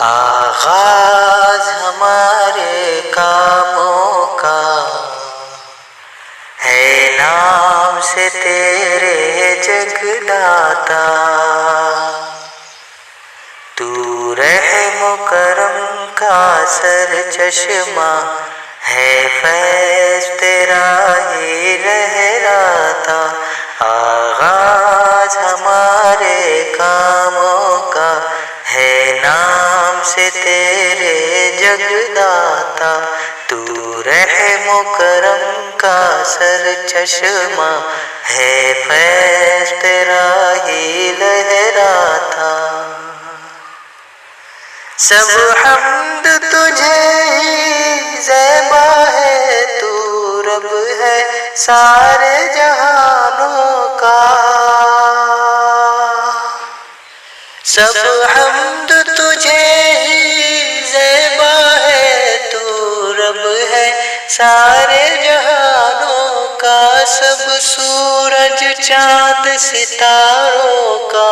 آغاز ہمارے کاموں کا ہے نام سے تیرے جگداتا، تو رحم و کرم کا سر چشمہ ہے، فیض تیرا ہی لہراتا۔ آغاز ہمارے کاموں کا ہے نام سے تیرے جگداتا، تو رحم و کرم کا سر چشمہ ہے، فیض تیرا ہی لہراتا۔ سب حمد تجھے ہی زیبا ہے، تو رب ہے سارے جہانوں کا۔ سب حمد تجھے ہی زیبا ہے، تو رب ہے سارے جہانوں کا۔ سب سورج چاند ستاروں کا،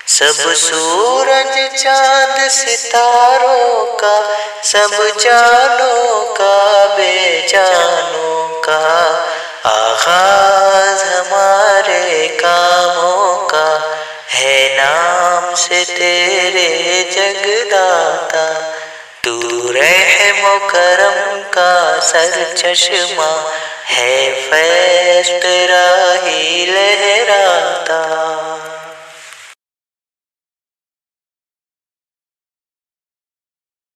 سب سورج چاند ستاروں کا، سب جانوں کا بے جانوں کا۔ آغاز ہمارے کاموں کا ہے نام سے تیرے جگداتا، تو رحم و کرم کا سر چشمہ ہے، فیض تیرا ہی لہراتا۔